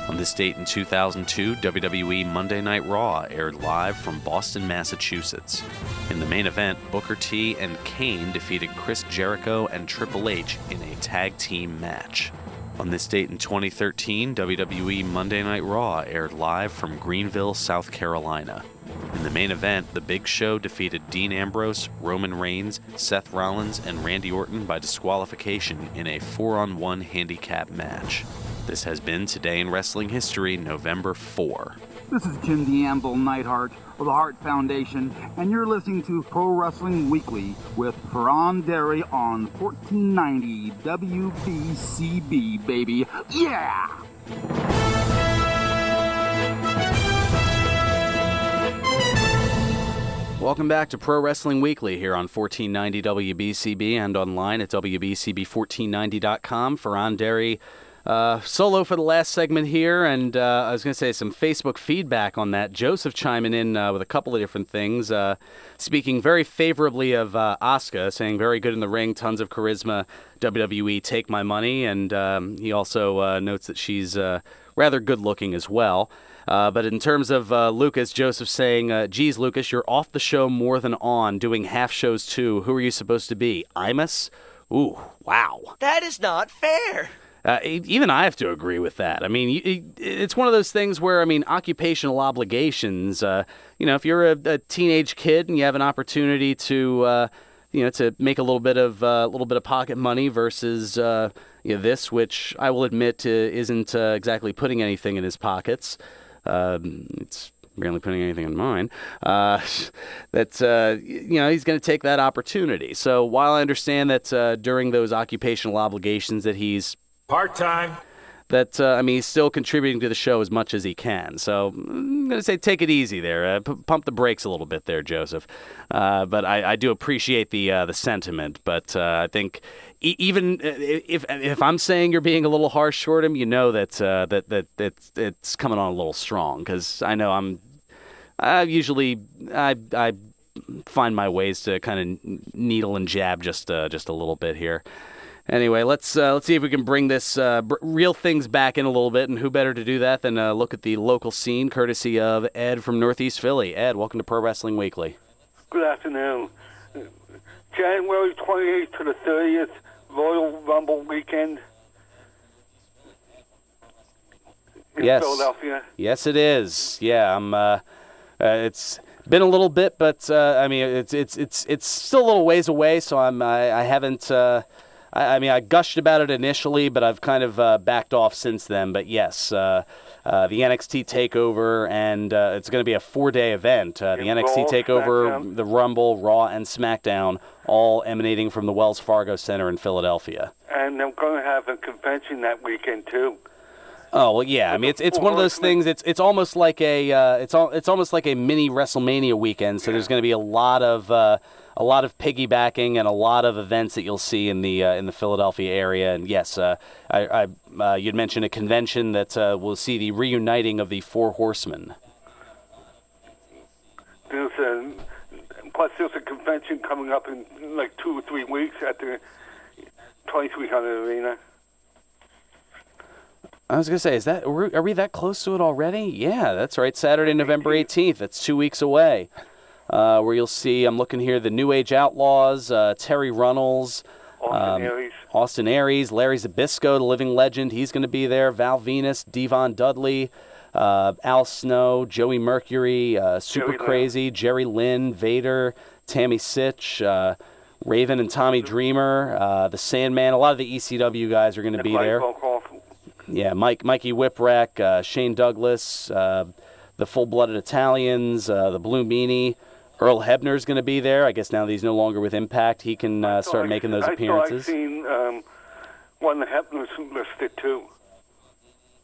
On this date in 2002, WWE Monday Night Raw aired live from Boston, Massachusetts. In the main event, Booker T and Kane defeated Chris Jericho and Triple H in a tag team match. On this date in 2013, WWE Monday Night Raw aired live from Greenville, South Carolina. In the main event, The Big Show defeated Dean Ambrose, Roman Reigns, Seth Rollins, and Randy Orton by disqualification in a 4-on-1 handicap match. This has been Today in Wrestling History, November 4. This is Jim the Anvil Neidhart of the Hart Foundation, and you're listening to Pro Wrestling Weekly with Fearon Derry on 1490 WBCB, baby. Yeah! Welcome back to Pro Wrestling Weekly here on 1490 WBCB and online at WBCB1490.com. Fearon Derry solo for the last segment here, and I was going to say some Facebook feedback on that. Joseph chiming in with a couple of different things, speaking very favorably of Asuka, saying very good in the ring, tons of charisma, WWE, take my money, and he also notes that she's rather good looking as well. But in terms of Lucas, Joseph saying, geez, Lucas, you're off the show more than on, doing half shows too. Who are you supposed to be? Imus? Ooh, wow. That is not fair. Even I have to agree with that. I mean, it's one of those things where, I mean, occupational obligations, if you're a teenage kid and you have an opportunity to, to make a little bit of pocket money versus, this, which I will admit isn't exactly putting anything in his pockets. It's barely putting anything in mine. He's going to take that opportunity. So while I understand that during those occupational obligations that he's part-time, that, he's still contributing to the show as much as he can. So I'm going to say take it easy there. Pump the brakes a little bit there, Joseph. But I do appreciate the sentiment. But I think even if I'm saying you're being a little harsh toward him, you know that it's coming on a little strong. Because I know I find my ways to kind of needle and jab just a little bit here. Anyway, let's see if we can bring this real things back in a little bit, and who better to do that than look at the local scene, courtesy of Ed from Northeast Philly. Ed, welcome to Pro Wrestling Weekly. Good afternoon. January 28th to the 30th, Royal Rumble weekend in Philadelphia. Yes, it is. Yeah, it's been a little bit, but it's still a little ways away, so I haven't. I gushed about it initially, but I've kind of backed off since then. But yes, the NXT TakeOver, and it's going to be a 4-day event. The NXT TakeOver, the Rumble, Raw, and SmackDown, all emanating from the Wells Fargo Center in Philadelphia. And I'm going to have a convention that weekend too. Oh well, yeah. I mean, it's one of those things. It's almost like it's almost like a mini WrestleMania weekend. So there's going to be a lot of piggybacking and a lot of events that you'll see in the Philadelphia area. And yes, you'd mentioned a convention that will see the reuniting of the Four Horsemen. Plus, there's a convention coming up in like 2 or 3 weeks at the 2300 Arena. I was going to say, are we that close to it already? Yeah, that's right. Saturday, November 18th. That's 2 weeks away. Where you'll see, I'm looking here, the New Age Outlaws, Terry Runnels, Austin Aries, Larry Zbyszko, the living legend. He's going to be there. Val Venus, Devon Dudley, Al Snow, Joey Mercury, Super Crazy, Jerry Lynn, Vader, Tammy Sitch, Raven and Tommy Dreamer, the Sandman. A lot of the ECW guys are going to be there. Yeah, Mikey Whipwreck, Shane Douglas, the Full-Blooded Italians, the Blue Meanie. Earl Hebner's going to be there. I guess now that he's no longer with Impact, he can start making those appearances. I've seen one of the Hebner's listed too.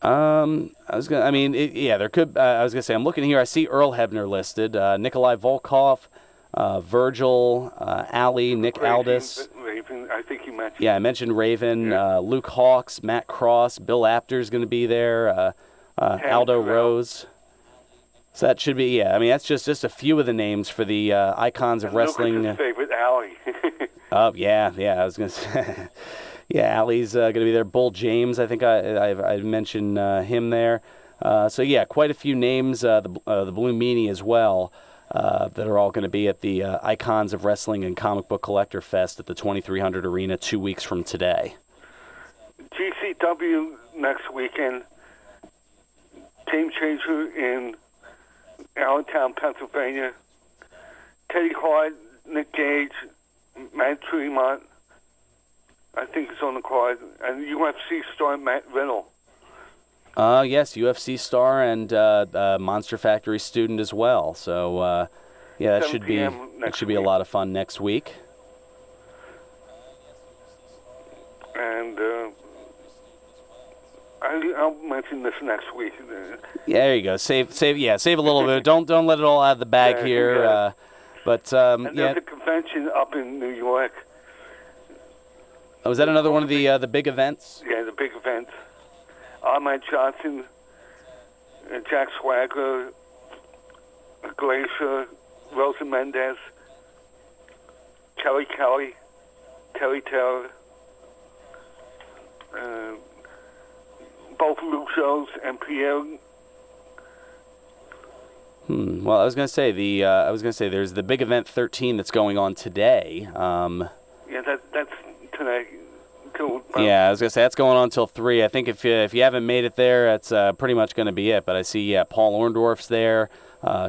I was going to say, I'm looking here. I see Earl Hebner listed. Nikolai Volkov, Virgil, Ali, Nick Aldis. Raven, I think you mentioned. Yeah, I mentioned Raven. Yeah. Luke Hawks, Matt Cross, Bill Apter's going to be there. Aldo Rose. So that should be, yeah. I mean, that's just a few of the names for the icons of wrestling. Lucas' favorite, Ali. Oh, yeah. I was going to say. Yeah, Ali's going to be there. Bull James, I think I mentioned him there. So yeah, quite a few names. The Blue Meanie as well. That are all going to be at the Icons of Wrestling and Comic Book Collector Fest at the 2300 Arena 2 weeks from today. GCW next weekend. Game Changer in Allentown, Pennsylvania. Teddy Hart, Nick Gage, Matt Tremont, I think is on the card, and UFC star Matt Riddle. Yes, UFC star and Monster Factory student as well. So, yeah, that should be a lot of fun next week. And I'll mention this next week. Yeah, there you go. Save a little bit. Don't let it all out of the bag here. Yeah. And yeah. there's a convention up in New York. Oh, was that another one of the big events? Yeah, the big event. Ahmed Johnson, Jack Swagger, Glacier, Rosa Mendez, Kelly, Terry Taylor, both Luchos and Pierre. Well, I was going to say there's the big event 13 that's going on today. Yeah, that's today. Yeah, I was going to say that's going on until 3. I think if you haven't made it there, that's pretty much going to be it. But I see, Paul Orndorff's there,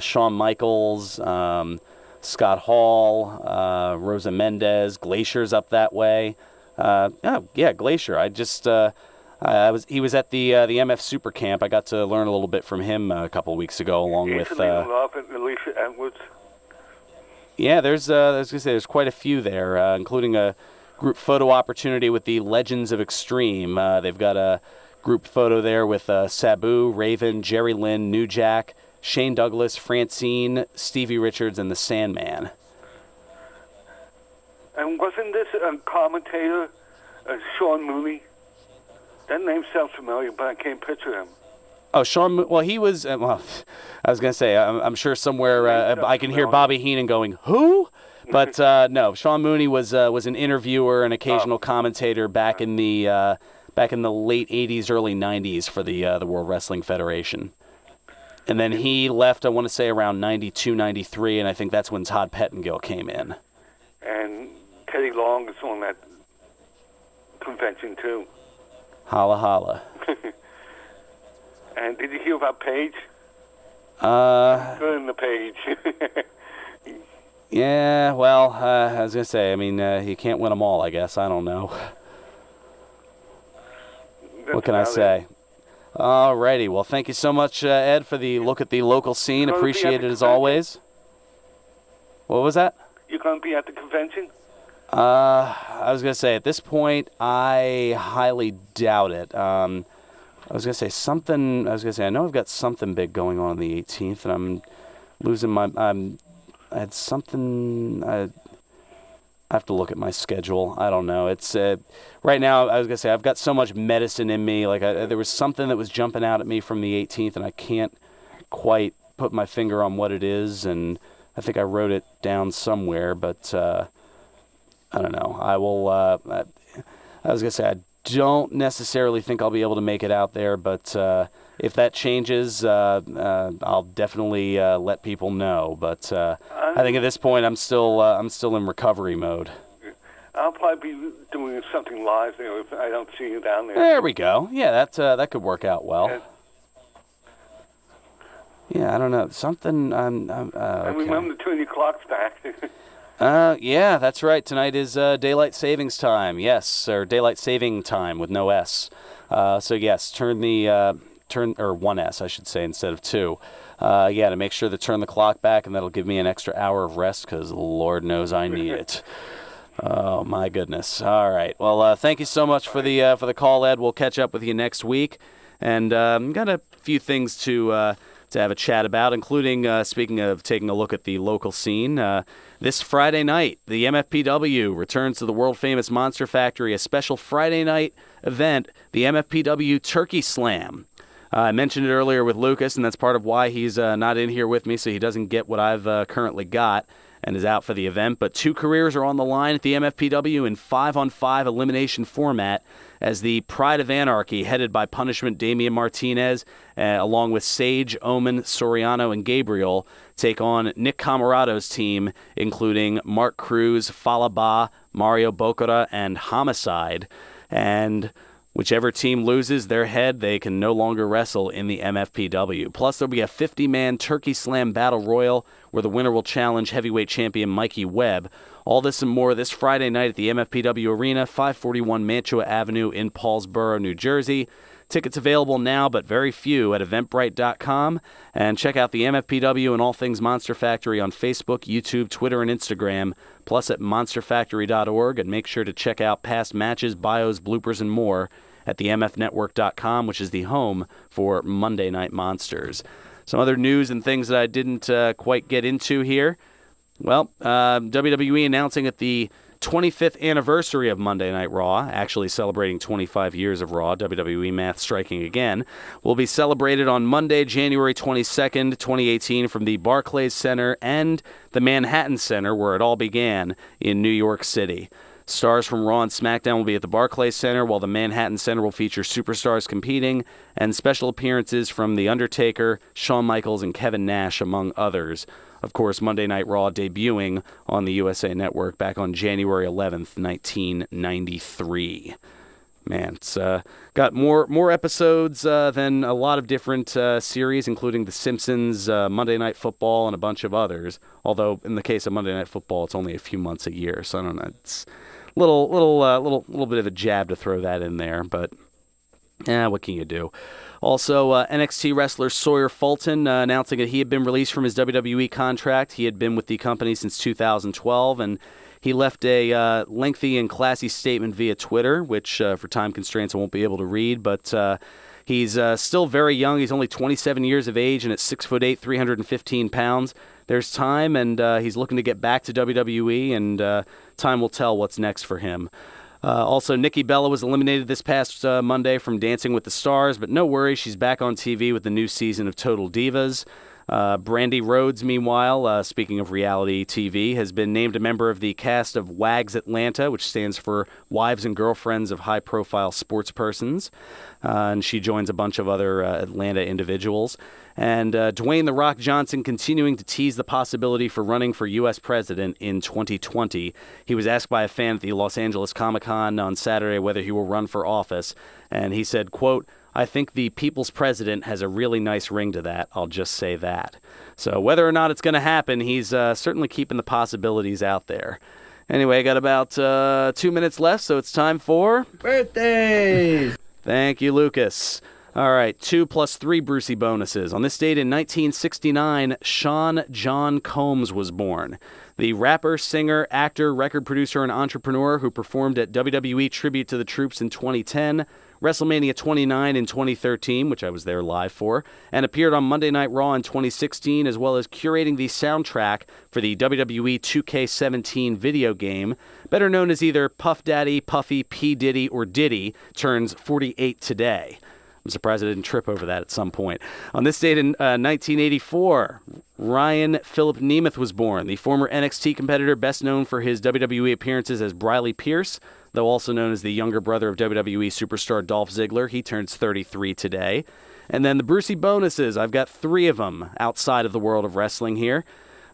Shawn Michaels, Scott Hall, Rosa Mendez, Glacier's up that way. Glacier. He was at the MF Super Camp. I got to learn a little bit from him a couple of weeks ago, along with Alicia Edwards. Yeah, there's quite a few there, including a group photo opportunity with the Legends of Extreme. They've got a group photo there with Sabu, Raven, Jerry Lynn, New Jack, Shane Douglas, Francine, Stevie Richards, and the Sandman. And wasn't this a commentator, Sean Mooney? That name sounds familiar, but I can't picture him. Oh, Sean. Well, he was. I was going to say. I'm sure somewhere I can hear Bobby Heenan going, "Who?" But no, Sean Mooney was an interviewer and occasional commentator back in the late '80s, early '90s for the World Wrestling Federation. And then he left. I want to say around '92, '93, and I think that's when Todd Pettengill came in. And Teddy Long is on that convention too. Holla holla. And did you hear about Paige? Good in the Page. Yeah, well, I was going to say, I mean, you can't win them all, I guess. I don't know. What can I say? All righty. Well, thank you so much, Ed, for the look at the local scene. Appreciate it as always. What was that? You're going to be at the convention? I was going to say, at this point, I highly doubt it. I was going to say, I know I've got something big going on the 18th, and I'm losing my... I had something... I have to look at my schedule. I don't know. It's right now, I was going to say, I've got so much medicine in me. Like, there was something that was jumping out at me from the 18th, and I can't quite put my finger on what it is, and I think I wrote it down somewhere, but I don't know. I will... I was going to say, I don't necessarily think I'll be able to make it out there, but if that changes, I'll definitely let people know. But I think at this point, I'm still in recovery mode. I'll probably be doing something live there if I don't see you down there. There we go. Yeah, that could work out well. Yeah, I don't know. Something. And remember to turn your clocks back. Yeah, that's right. Tonight is daylight savings time. Yes, or daylight saving time with no S. So yes, turn one S, I should say, instead of 2. To make sure to turn the clock back, and that'll give me an extra hour of rest because Lord knows I need it. Oh my goodness. All right. Well, thank you so much for the call, Ed. We'll catch up with you next week, and got a few things to have a chat about, including, speaking of taking a look at the local scene, this Friday night, the MFPW returns to the world-famous Monster Factory, a special Friday night event, the MFPW Turkey Slam. I mentioned it earlier with Lucas, and that's part of why he's not in here with me, so he doesn't get what I've currently got. and is out for the event. But 2 careers are on the line at the MFPW in 5-on-5 elimination format as the Pride of Anarchy, headed by Punishment Damian Martinez, along with Sage, Omen, Soriano, and Gabriel, take on Nick Camarado's team, including Mark Cruz, Falaba, Mario Bocora, and Homicide. And whichever team loses their head, they can no longer wrestle in the MFPW. Plus, there'll be a 50-man Turkey Slam Battle Royal where the winner will challenge heavyweight champion Mikey Webb. All this and more this Friday night at the MFPW Arena, 541 Mantua Avenue in Paulsboro, New Jersey. Tickets available now, but very few at Eventbrite.com. And check out the MFPW and all things Monster Factory on Facebook, YouTube, Twitter, and Instagram, plus at monsterfactory.org. And make sure to check out past matches, bios, bloopers, and more at the MFNetwork.com, which is the home for Monday Night Monsters. Some other news and things that I didn't quite get into here. Well, WWE announcing at the 25th anniversary of Monday Night Raw, actually celebrating 25 years of Raw, WWE math striking again, will be celebrated on Monday, January 22nd, 2018, from the Barclays Center and the Manhattan Center, where it all began in New York City. Stars from Raw and SmackDown will be at the Barclays Center, while the Manhattan Center will feature superstars competing and special appearances from The Undertaker, Shawn Michaels, and Kevin Nash, among others. Of course, Monday Night Raw debuting on the USA Network back on January 11th, 1993. Man, it's got more episodes than a lot of different series, including The Simpsons, Monday Night Football, and a bunch of others. Although, in the case of Monday Night Football, it's only a few months a year, so I don't know. It's a little bit of a jab to throw that in there, but what can you do? Also, NXT wrestler Sawyer Fulton announcing that he had been released from his WWE contract. He had been with the company since 2012, and he left a lengthy and classy statement via Twitter, which for time constraints I won't be able to read, but he's still very young. He's only 27 years of age, and at 6'8", 315 pounds. There's time, and he's looking to get back to WWE, and time will tell what's next for him. Also, Nikki Bella was eliminated this past Monday from Dancing with the Stars, but no worries, she's back on TV with the new season of Total Divas. Brandy Rhodes, meanwhile, speaking of reality TV, has been named a member of the cast of WAGS Atlanta, which stands for Wives and Girlfriends of High-Profile Sportspersons, and she joins a bunch of other Atlanta individuals. And Dwayne "The Rock" Johnson continuing to tease the possibility for running for U.S. president in 2020. He was asked by a fan at the Los Angeles Comic-Con on Saturday whether he will run for office, and he said, quote, "I think the people's president has a really nice ring to that, I'll just say that." So whether or not it's going to happen, he's certainly keeping the possibilities out there. Anyway, I got about 2 minutes left, so it's time for... birthdays! Thank you, Lucas. All right, 2 plus 3 Brucey bonuses. On this date in 1969, Sean John Combs was born. The rapper, singer, actor, record producer, and entrepreneur who performed at WWE Tribute to the Troops in 2010, WrestleMania 29 in 2013, which I was there live for, and appeared on Monday Night Raw in 2016, as well as curating the soundtrack for the WWE 2K17 video game, better known as either Puff Daddy, Puffy, P. Diddy, or Diddy, turns 48 today. I'm surprised I didn't trip over that at some point. On this date in 1984, Ryan Phillip Nemeth was born. The former NXT competitor, best known for his WWE appearances as Briley Pierce, though also known as the younger brother of WWE superstar Dolph Ziggler. He turns 33 today. And then the Brucey bonuses. I've got 3 of them outside of the world of wrestling here.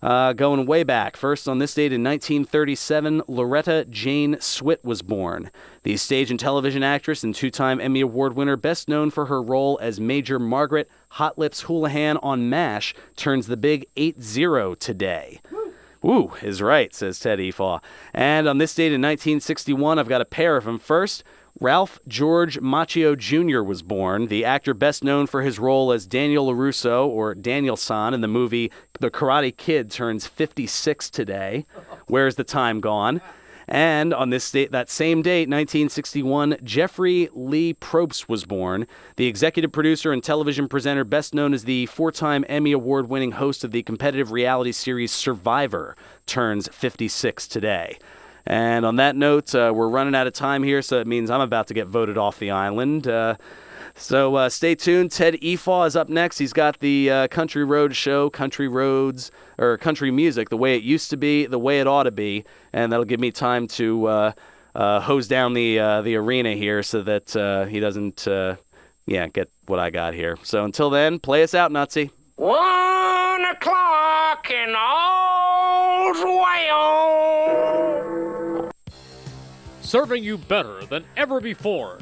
Going way back. First, on this date in 1937, Loretta Jane Swit was born. The stage and television actress and 2-time Emmy Award winner, best known for her role as Major Margaret Hot Lips Houlihan on MASH, turns the big 80 today. Woo is right, says Ted Efaw. And on this date in 1961, I've got a pair of them. First, Ralph George Macchio Jr. was born, the actor best known for his role as Daniel LaRusso, or Daniel-san, in the movie The Karate Kid, turns 56 today. Where's the time gone? And on this date, that same date, 1961, Jeffrey Lee Probst was born, the executive producer and television presenter best known as the 4-time Emmy Award-winning host of the competitive reality series Survivor, turns 56 today. And on that note, we're running out of time here, so it means I'm about to get voted off the island. So stay tuned. Ted Efaw is up next. He's got the Country Road Show, Country Roads, or Country Music, the way it used to be, the way it ought to be, and that'll give me time to hose down the arena here so that he doesn't get what I got here. So until then, play us out, Nutsy. 1 o'clock and all's well. Serving you better than ever before.